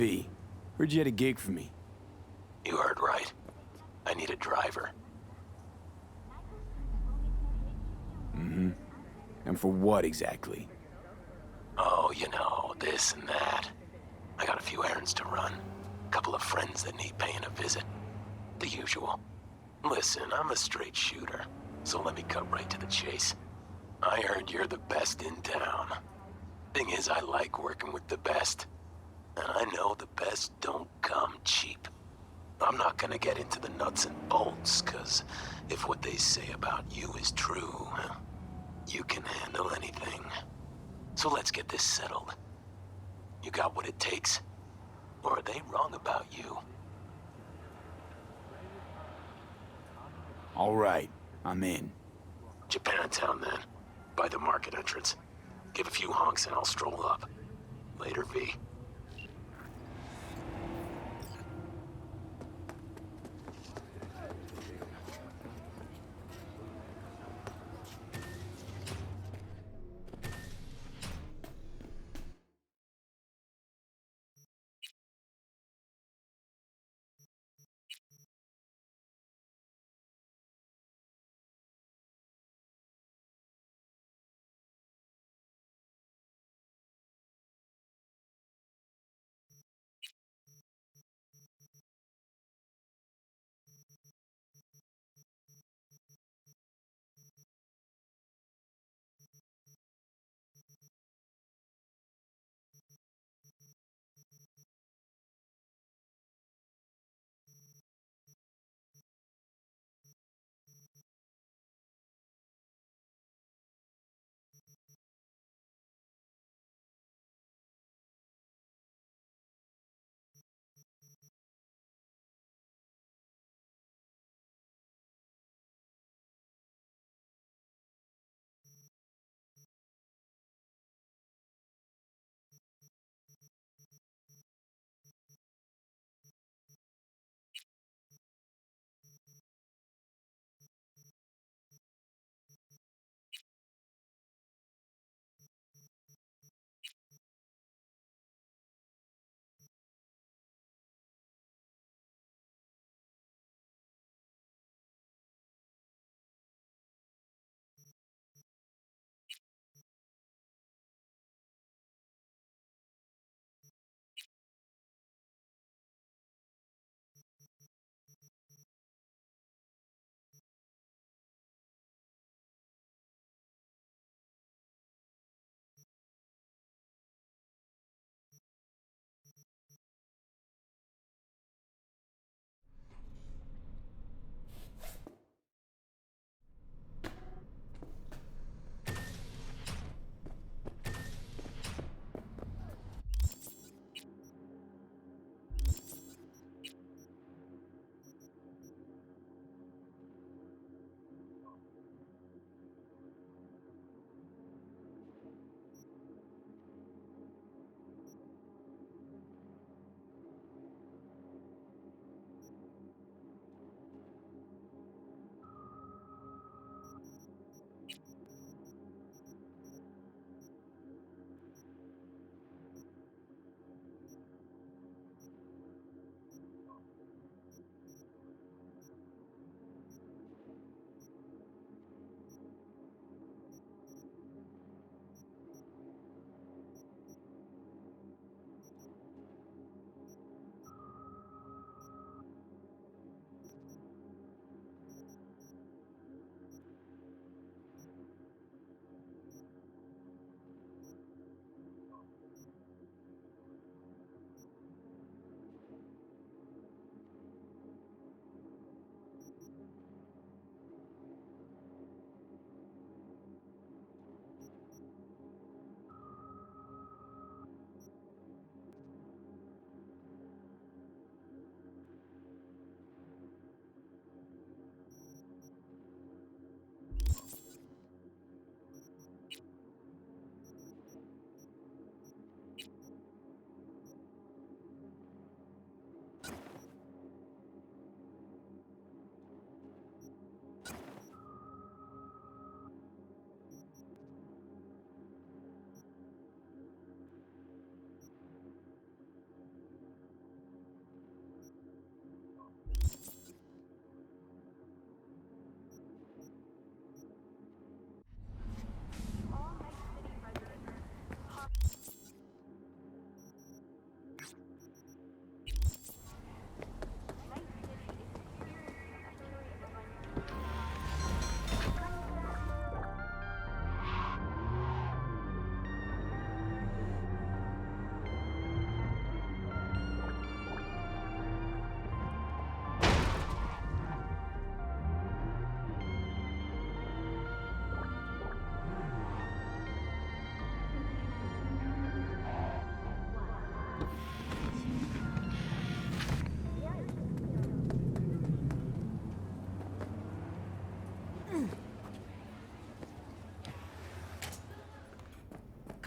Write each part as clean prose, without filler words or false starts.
V. Heard you had a gig for me. You heard right. I need a driver. And for what exactly? Oh, you know, this and that. I got a few errands to run. Couple of friends that need paying a visit. The usual. Listen, I'm a straight shooter, so let me cut right to the chase. I heard you're the best in town. Thing is, I like working with the best. And I know the best don't come cheap. I'm not gonna get into the nuts and bolts, 'cause if what they say about you is true, you can handle anything. So let's get this settled. You got what it takes? Or are they wrong about you? All right, I'm in. Japantown, then. By the market entrance. Give a few honks and I'll stroll up. Later, V.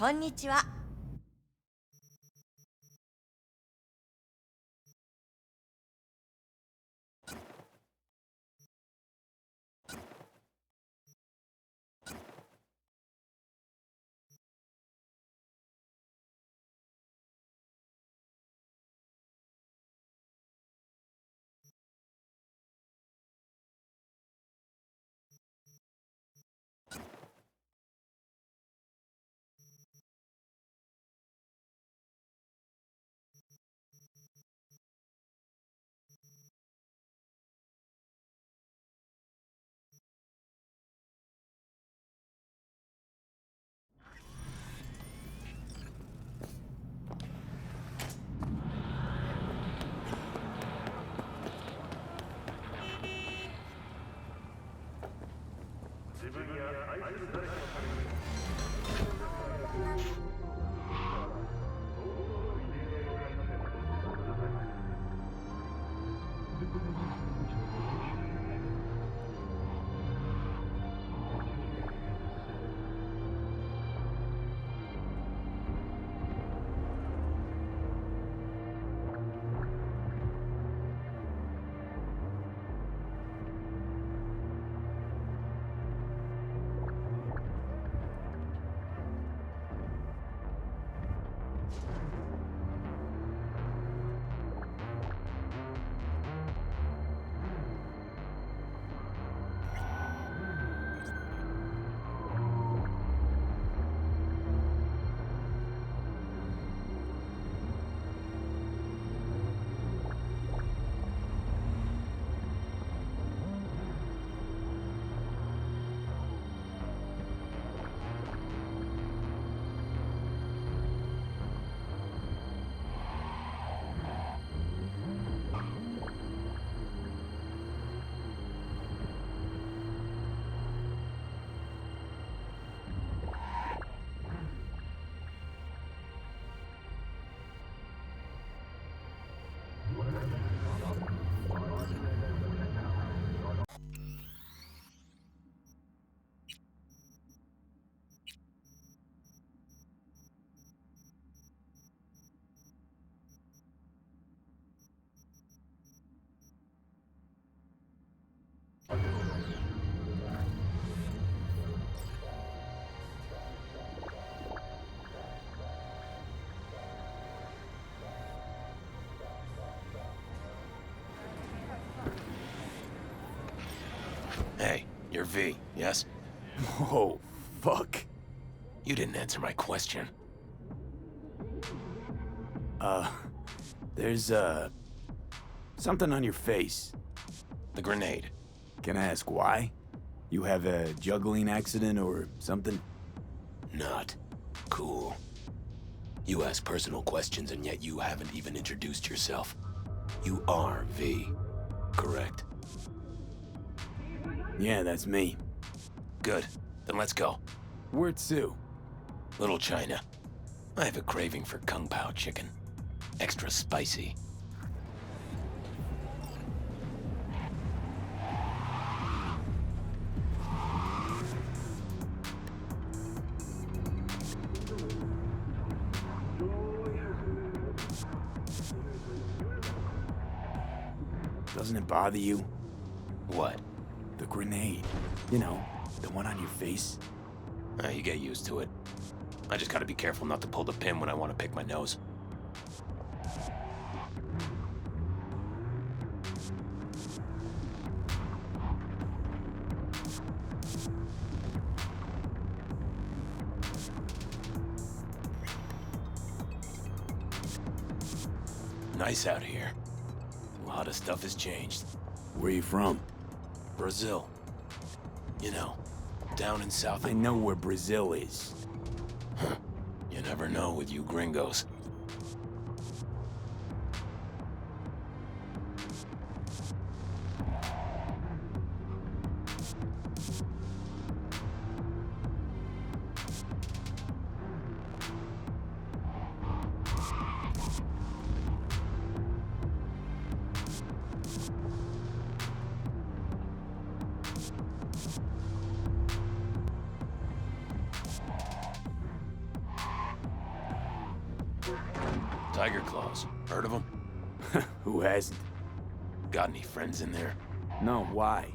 こんにちは。Hey, you're V, yes? Whoa, fuck. You didn't answer my question. There's, something on your face. The grenade. Can I ask why? You have a juggling accident or something? Not cool. You ask personal questions and yet you haven't even introduced yourself. You are V, correct? Yeah, that's me. Good. Then let's go. Where to? Little China. I have a craving for Kung Pao chicken. Extra spicy. Doesn't it bother you? What? The grenade. You know, the one on your face. You get used to it. I just gotta be careful not to pull the pin when I want to pick my nose. Nice out here. A lot of stuff has changed. Where you from? Brazil. You know, down in South... I know where Brazil is. You never know with you gringos. Tiger Claws. Heard of them? Who hasn't? Got any friends in there? No, why?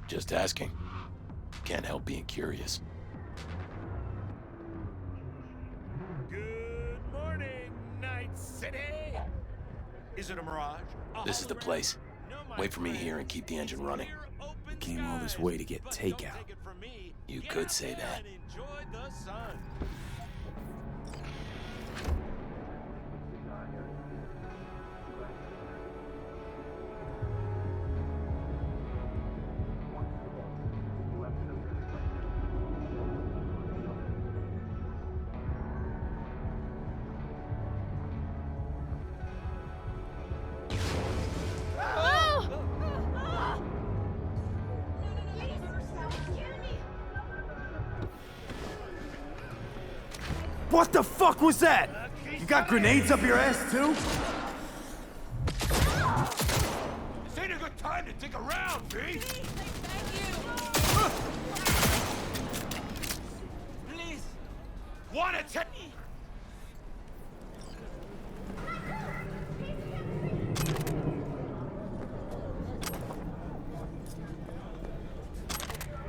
Just asking. Can't help being curious. Good morning, Night City! Is it a mirage? This is the place. Wait for me here and keep the engine running. We came all this way to get takeout. You could say that. Enjoy the sun. What the fuck was that? You got grenades up your ass too? This ain't a good time to dig around, B! Please! Wanna take me?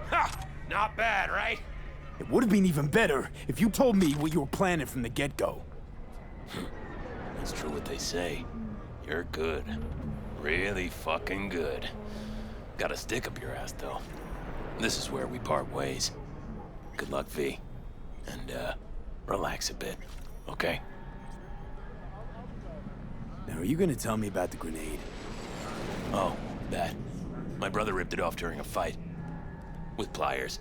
Ha! Not bad, right? It would have been even better if you told me what you were planning from the get-go. It's true what they say. You're good. Really fucking good. Got a stick up your ass, though. This is where we part ways. Good luck, V. And, relax a bit, okay? Now, are you gonna tell me about the grenade? Oh, that. My brother ripped it off during a fight. With pliers.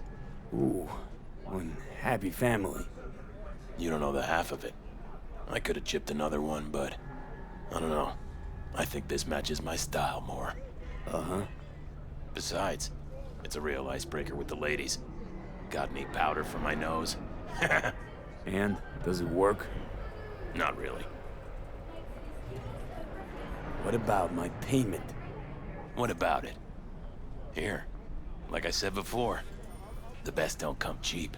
Ooh, one happy family. You don't know the half of it. I could have chipped another one, but I don't know. I think this matches my style more. Uh-huh. Besides, it's a real icebreaker with the ladies. Got any powder for my nose? And, does it work? Not really. What about my payment? What about it? Here, like I said before, the best don't come cheap.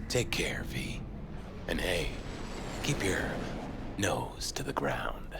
Take care, V. And hey, keep your nose to the ground.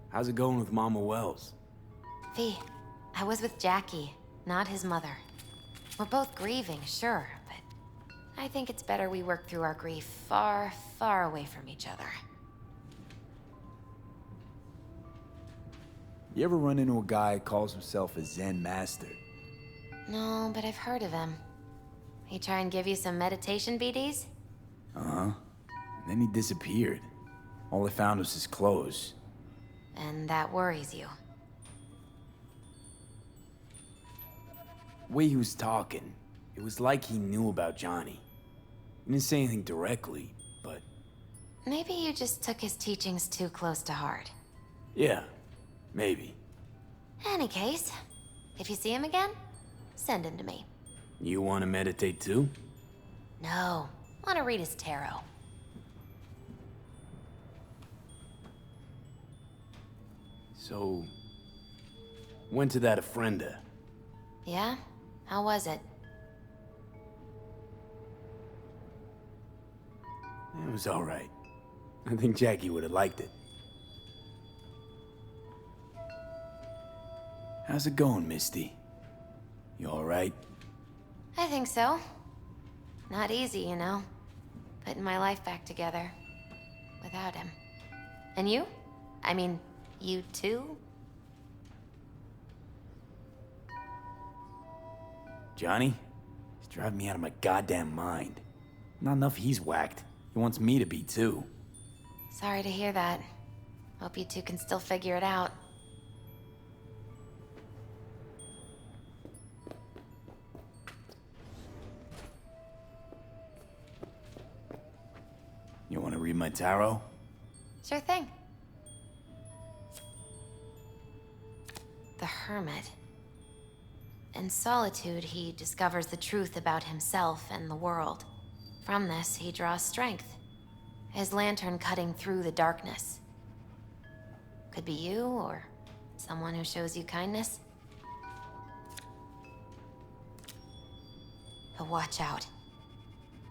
How's it going with Mama Wells? V, I was with Jackie, not his mother. We're both grieving, sure, but I think it's better we work through our grief far, far away from each other. You ever run into a guy who calls himself a Zen master? No, but I've heard of him. He try and give you some meditation BDs? Uh-huh. And then he disappeared. All I found was his clothes. And that worries you. The way he was talking, it was like he knew about Johnny. He didn't say anything directly, but... Maybe you just took his teachings too close to heart. yeah, maybe. Any case, if you see him again, send him to me. You want to meditate too? No, want to read his tarot. So... went to that ofrenda. Yeah? How was it? It was alright. I think Jackie would have liked it. How's it going, Misty? You alright? I think so. Not easy, you know. Putting my life back together. Without him. And you? I mean, you too? Johnny? He's driving me out of my goddamn mind. Not enough he's whacked. He wants me to be too. Sorry to hear that. Hope you two can still figure it out. You want to read my tarot? Sure thing. The Hermit. In solitude, he discovers the truth about himself and the world. From this, he draws strength. His lantern cutting through the darkness. Could be you, or someone who shows you kindness. But watch out.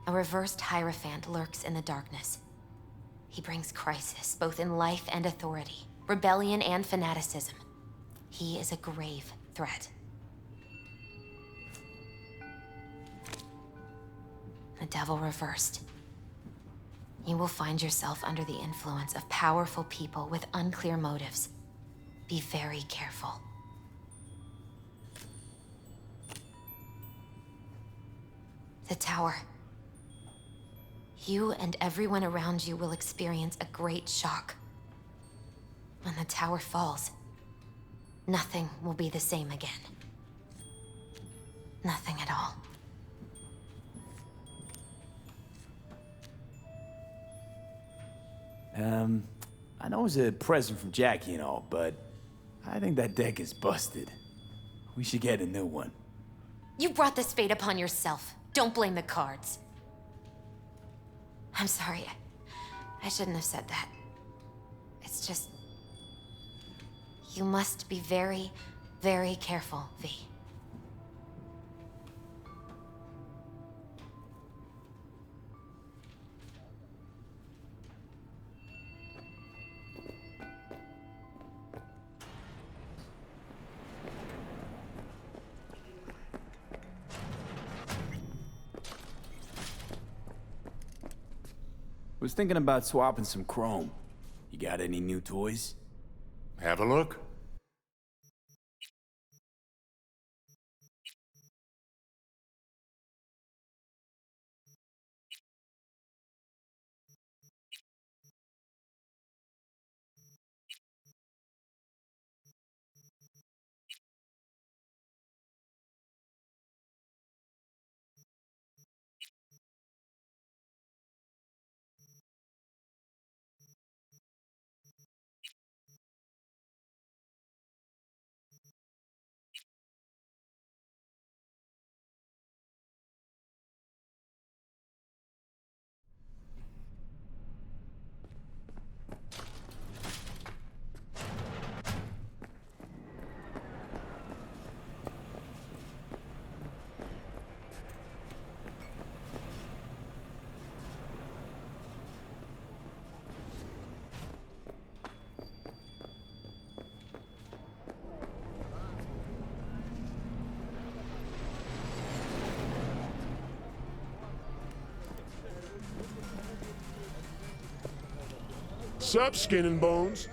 A reversed Hierophant lurks in the darkness. He brings crisis, both in life and authority, rebellion and fanaticism. He is a grave threat. The devil reversed. You will find yourself under the influence of powerful people with unclear motives. Be very careful. The tower. You and everyone around you will experience a great shock. When the tower falls, nothing will be the same again. Nothing at all. I know it's a present from Jackie and all, but I think that deck is busted. We should get a new one. You brought this fate upon yourself. Don't blame the cards. I'm sorry. I shouldn't have said that. It's just... You must be very, very careful, V. Was thinking about swapping some chrome. You got any new toys? Have a look. What's up, Skin and Bones?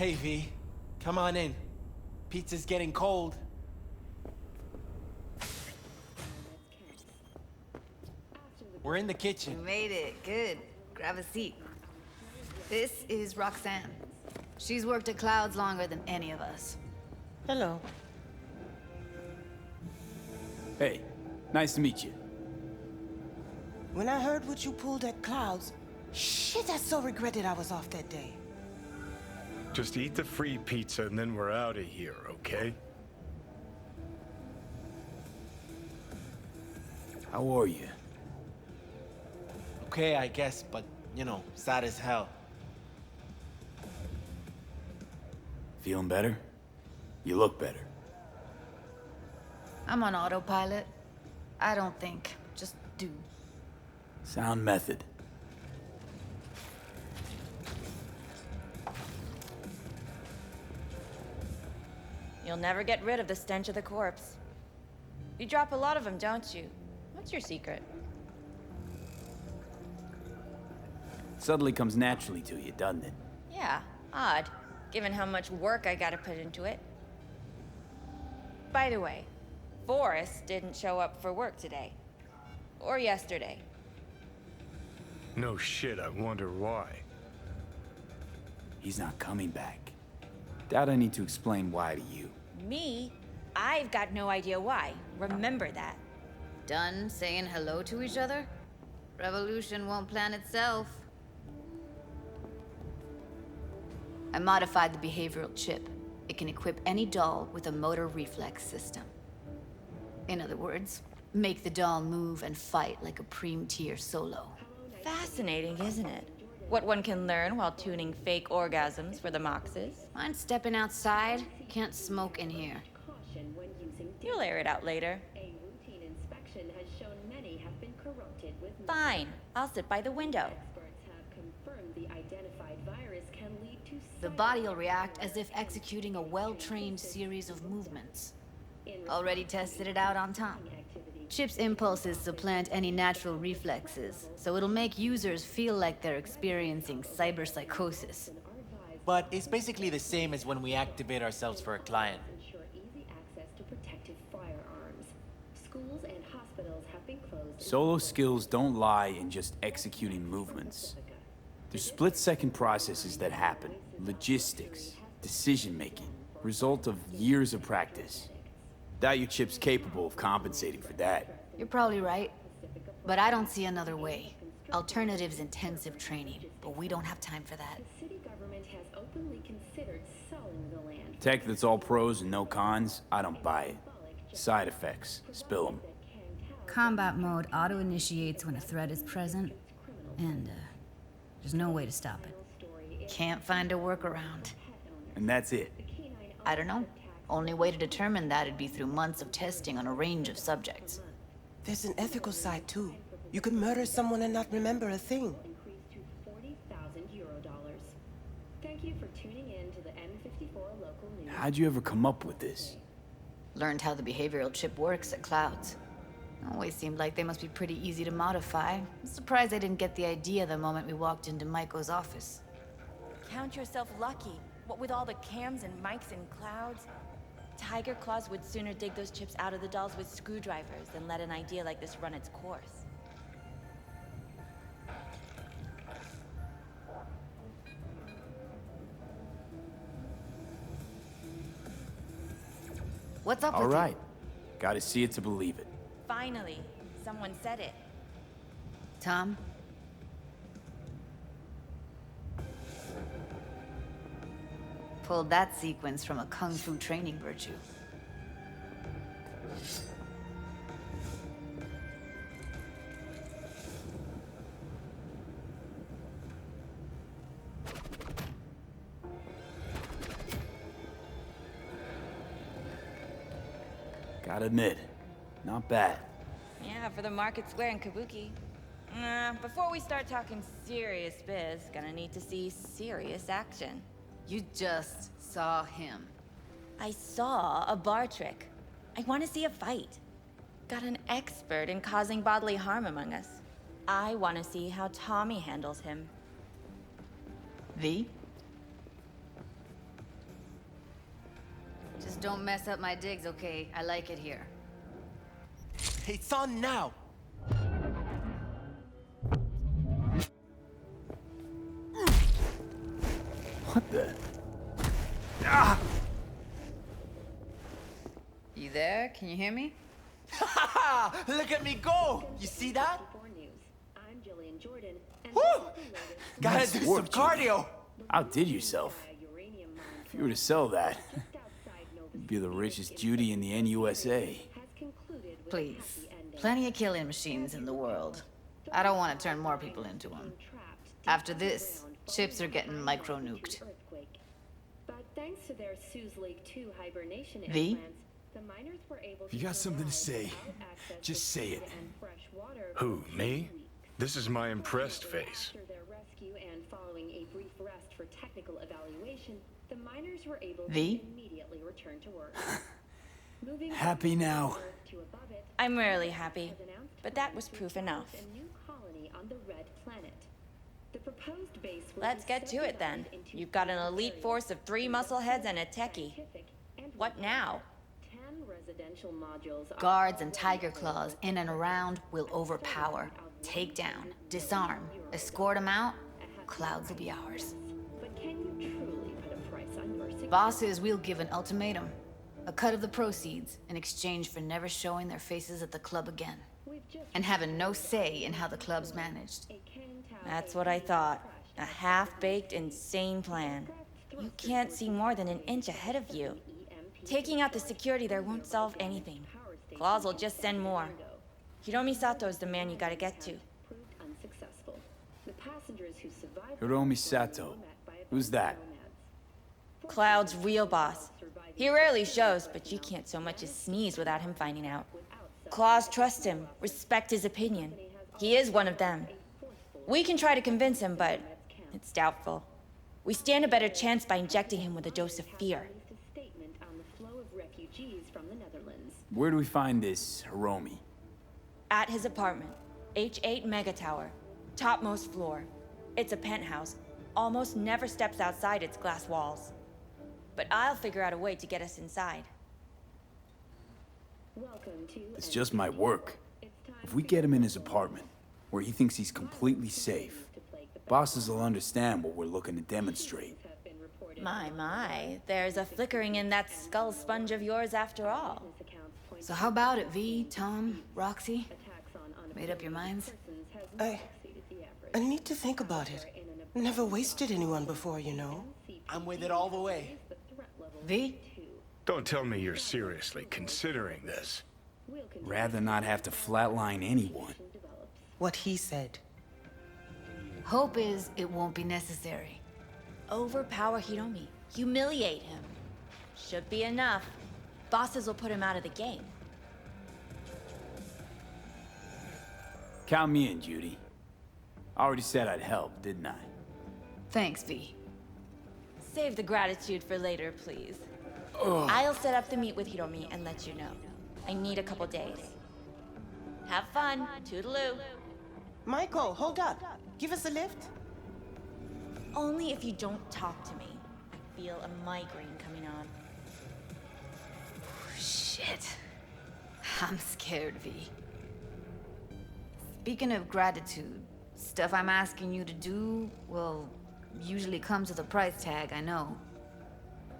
Hey, V. Come on in. Pizza's getting cold. We're in the kitchen. You made it. Good. Grab a seat. This is Roxanne. She's worked at Clouds longer than any of us. Hello. Hey, nice to meet you. When I heard what you pulled at Clouds, shit, I so regretted I was off that day. Just eat the free pizza and then we're out of here, okay? How are you? Okay, I guess, but, you know, sad as hell. Feeling better? You look better. I'm on autopilot. I don't think, just do. Sound method. You'll never get rid of the stench of the corpse. You drop a lot of them, don't you? What's your secret? Suddenly comes naturally to you, doesn't it? Yeah, odd, given how much work I gotta put into it. By the way, Forrest didn't show up for work today. Or yesterday. No shit, I wonder why. He's not coming back. Doubt I need to explain why to you. Me? I've got no idea why. Remember that. Done saying hello to each other? Revolution won't plan itself. I modified the behavioral chip. It can equip any doll with a motor reflex system. In other words, make the doll move and fight like a Preem-tier solo. Fascinating, isn't it? What one can learn while tuning fake orgasms for the Moxes. Mind stepping outside? Can't smoke in here. You'll air it out later. Fine, I'll sit by the window. The body will react as if executing a well-trained series of movements. Already tested it out on Tom. Chip's impulses supplant any natural reflexes, so it'll make users feel like they're experiencing cyberpsychosis. But it's basically the same as when we activate ourselves for a client. Solo skills don't lie in just executing movements. There's split-second processes that happen. Logistics, decision-making, result of years of practice. Doubt your chip's capable of compensating for that. You're probably right, but I don't see another way. Alternative's intensive training, but we don't have time for that. Tech that's all pros and no cons, I don't buy it. Side effects, spill them. Combat mode auto-initiates when a threat is present, and there's no way to stop it. Can't find a workaround. And that's it. I don't know. Only way to determine that'd be through months of testing on a range of subjects. There's an ethical side too. You could murder someone and not remember a thing. How'd you ever come up with this? Learned how the behavioral chip works at Clouds. Always seemed like they must be pretty easy to modify. I'm surprised I didn't get the idea the moment we walked into Maiko's office. Count yourself lucky. What with all the cams and mics and clouds? Tiger Claws would sooner dig those chips out of the dolls with screwdrivers than let an idea like this run its course. What's up All with right. Gotta see it to believe it. Finally, someone said it. Tom? Pulled that sequence from a kung fu training virtue. Gotta admit, not bad. Yeah, for the Market Square in Kabuki. Before we start talking serious biz, gonna need to see serious action. You just saw him. I saw a bar trick. I want to see a fight. Got an expert in causing bodily harm among us. I want to see how Tommy handles him. V? Just don't mess up my digs, okay? I like it here. It's on now! What the? You there? Can you hear me? Look at me go! You see that? Woo! Gotta Nice do work, some cardio! Outdid yourself. If you were to sell that, you'd be the richest Judy in the NUSA. Please. Plenty of killing machines in the world. I don't want to turn more people into them. After this, chips are getting micro-nuked. V? If you got something to say, just say it. Who, me? This is my impressed face. V? Happy now. I'm rarely happy, but that was proof enough. Let's get to it then. You've got an elite force of 3 muscleheads and a techie. What now? Guards and tiger claws in and around will overpower, take down, disarm, escort them out. Clouds will be ours. Bosses, we'll give an ultimatum. A cut of the proceeds in exchange for never showing their faces at the club again. And having no say in how the club's managed. That's what I thought. A half-baked, insane plan. You can't see more than an inch ahead of you. Taking out the security there won't solve anything. Claws will just send more. Hiromi Sato's the man you gotta get to. Hiromi Sato. Who's that? Cloud's real boss. He rarely shows, but you can't so much as sneeze without him finding out. Claws trust him, respect his opinion. He is one of them. We can try to convince him, but it's doubtful. We stand a better chance by injecting him with a dose of fear. Where do we find this Hiromi? At his apartment, H8 Mega Tower, topmost floor. It's a penthouse, almost never steps outside its glass walls. But I'll figure out a way to get us inside. It's just my work. If we get him in his apartment, where he thinks he's completely safe, bosses will understand what we're looking to demonstrate. My, there's a flickering in that skull sponge of yours after all. So how about it, V, Tom, Roxy? Made up your minds? I need to think about it. Never wasted anyone before, you know. I'm with it all the way. V? Don't tell me you're seriously considering this. Rather not have to flatline anyone. What he said. Hope is it won't be necessary. Overpower Hiromi. Humiliate him. Should be enough. Bosses will put him out of the game. Count me in, Judy. I already said I'd help, didn't I? Thanks, V. Save the gratitude for later, please. I'll set up the meet with Hiromi and let you know. I need a couple days. Have fun. Toodaloo. Michael, hold up. Give us a lift. Only if you don't talk to me. I feel a migraine coming on. Shit. I'm scared, V. Speaking of gratitude, stuff I'm asking you to do, well, usually comes with a price tag, I know.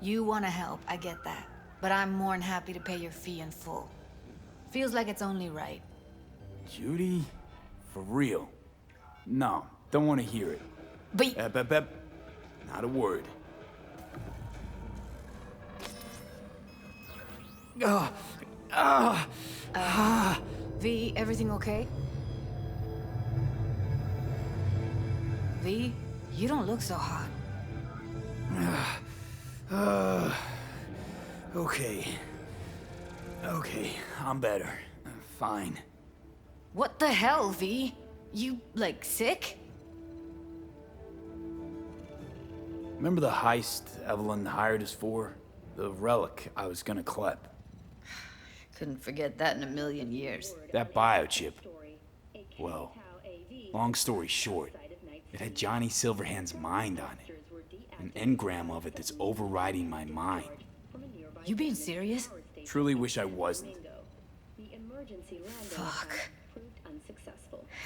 You want to help, I get that. But I'm more than happy to pay your fee in full. Feels like it's only right. Judy? For real? No, don't want to hear it. But... Not a word. V, everything okay? V, you don't look so hot. Okay. Okay, I'm better. Fine. What the hell, V? You, like, sick? Remember the heist Evelyn hired us for? The relic I was gonna klep. Couldn't forget that in a million years. That biochip. Well, long story short, it had Johnny Silverhand's mind on it. An engram of it that's overriding my mind. You being serious? Truly wish I wasn't. Fuck.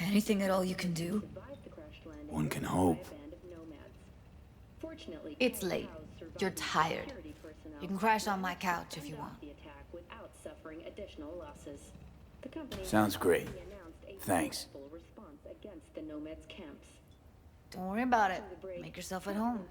Anything at all you can do? One can hope. It's late. You're tired. You can crash on my couch if you want. Sounds great. Thanks. Don't worry about it. Make yourself at home.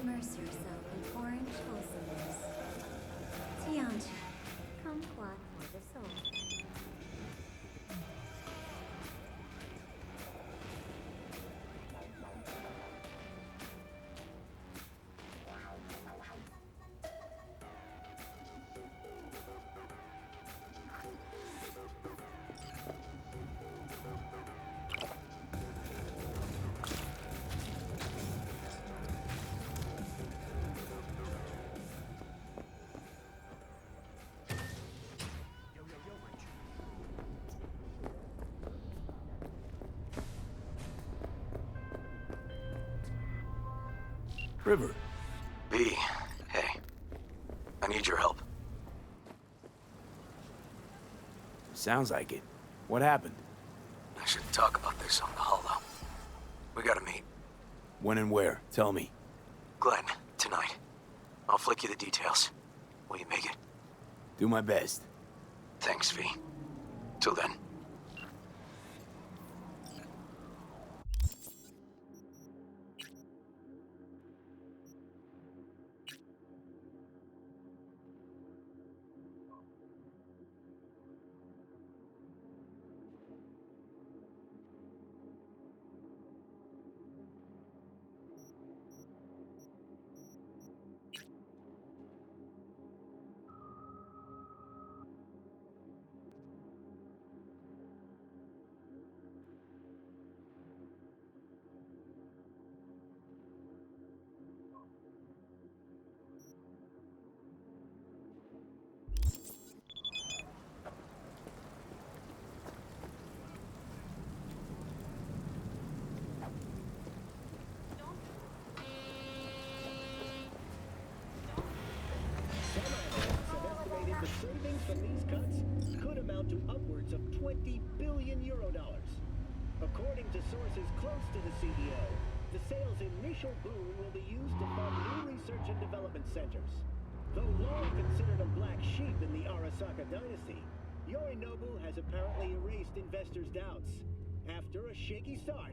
Immerse yourself in orange wholesomeness. Tianchi, kumquat for the soul. River. B, hey. I need your help. Sounds like it. What happened? I should talk about this on the holo. We gotta meet. When and where? Tell me. Glenn, tonight. I'll flick you the details. Will you make it? Do my best. Thanks, V. Till then. The savings from these cuts could amount to upwards of 20 billion euro dollars. According to sources close to the CEO, the sale's initial boom will be used to fund new research and development centers. Though long considered a black sheep in the Arasaka dynasty, Yorinobu has apparently erased investors' doubts. After a shaky start,